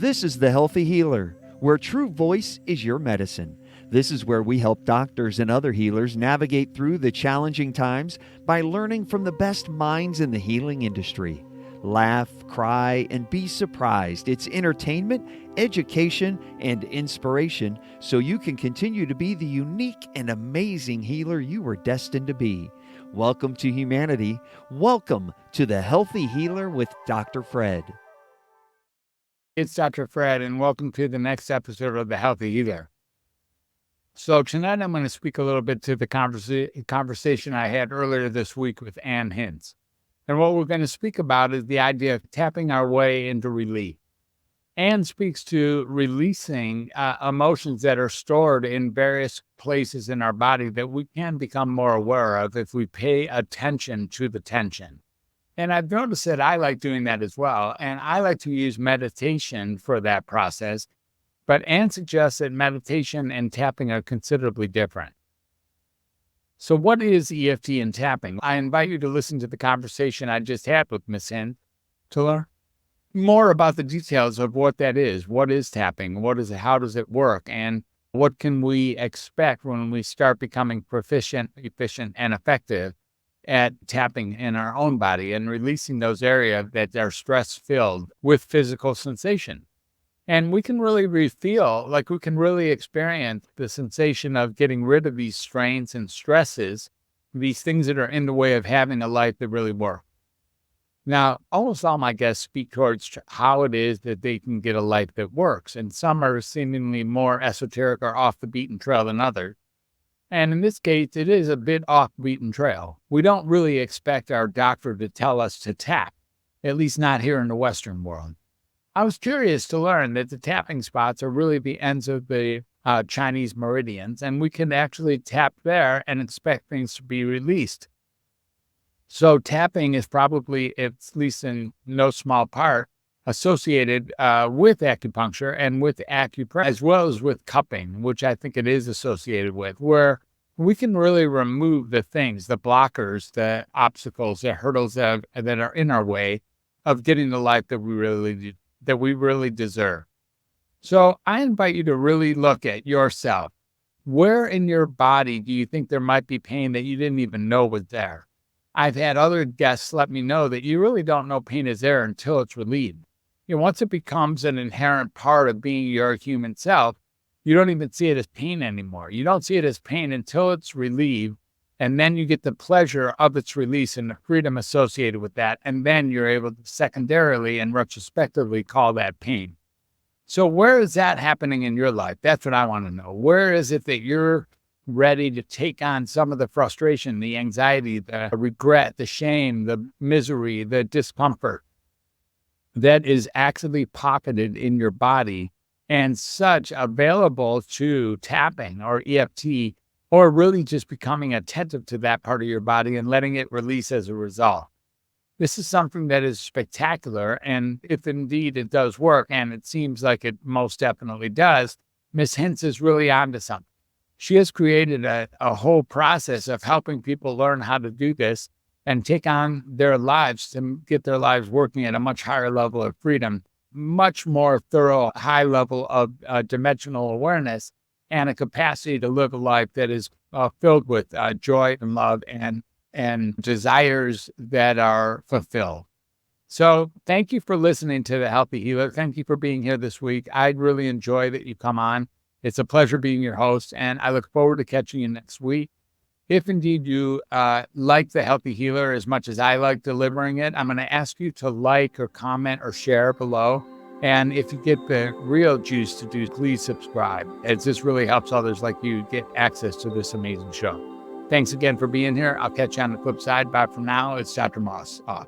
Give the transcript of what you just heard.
This is The Healthy Healer, where true voice is your medicine. This is where we help doctors and other healers navigate through the challenging times by learning from the best minds in the healing industry. Laugh, cry, and be surprised. It's entertainment, education, and inspiration so you can continue to be the unique and amazing healer you were destined to be. Welcome to humanity. Welcome to The Healthy Healer with Dr. Fred. It's Dr. Fred, and welcome to the next episode of The Healthy Healer. So tonight I'm going to speak a little bit to the conversation I had earlier this week with Ann Hince. And what we're going to speak about is the idea of tapping our way into relief. Ann speaks to releasing emotions that are stored in various places in our body that we can become more aware of if we pay attention to the tension. And I've noticed that I like doing that as well. And I like to use meditation for that process. But Ann suggests that meditation and tapping are considerably different. So what is EFT and tapping? I invite you to listen to the conversation I just had with Ms. Hince to learn more about the details of what that is. What is tapping? What is it? How does it work? And what can we expect when we start becoming proficient, efficient, and effective at tapping in our own body and releasing those areas that are stress-filled with physical sensation? And we can really feel like we can really experience the sensation of getting rid of these strains and stresses, these things that are in the way of having a life that really works. Now, almost all my guests speak towards how it is that they can get a life that works, and some are seemingly more esoteric or off the beaten trail than others. And in this case, it is a bit off the beaten trail. We don't really expect our doctor to tell us to tap, at least not here in the Western world. I was curious to learn that the tapping spots are really the ends of the Chinese meridians, and we can actually tap there and expect things to be released. So tapping is probably, at least in no small part, associated with acupuncture and with acupressure, as well as with cupping, which I think it is associated with, where we can really remove the things, the blockers, the obstacles, the hurdles that are in our way of getting the life that we really deserve. So I invite you to really look at yourself. Where in your body do you think there might be pain that you didn't even know was there? I've had other guests let me know that you really don't know pain is there until it's relieved. Once it becomes an inherent part of being your human self, you don't even see it as pain anymore. You don't see it as pain until it's relieved, and then you get the pleasure of its release and the freedom associated with that, and then you're able to secondarily and retrospectively call that pain. So where is that happening in your life? That's what I want to know. Where is it that you're ready to take on some of the frustration, the anxiety, the regret, the shame, the misery, the discomfort that is actually pocketed in your body and such available to tapping or EFT, or really just becoming attentive to that part of your body and letting it release as a result? This is something that is spectacular, and if indeed it does work, and it seems like it most definitely does, Ms. Hince is really onto something. She has created a whole process of helping people learn how to do this and take on their lives to get their lives working at a much higher level of freedom, much more thorough, high level of dimensional awareness, and a capacity to live a life that is filled with joy and love and desires that are fulfilled. So thank you for listening to The Healthy Healer. Thank you for being here this week. I really enjoy that you come on. It's a pleasure being your host, and I look forward to catching you next week. If indeed you like The Healthy Healer as much as I like delivering it, I'm going to ask you to like or comment or share below. And if you get the real juice to do, please subscribe, as this really helps others like you get access to this amazing show. Thanks again for being here. I'll catch you on the flip side. Bye for now. It's Dr. Moss off.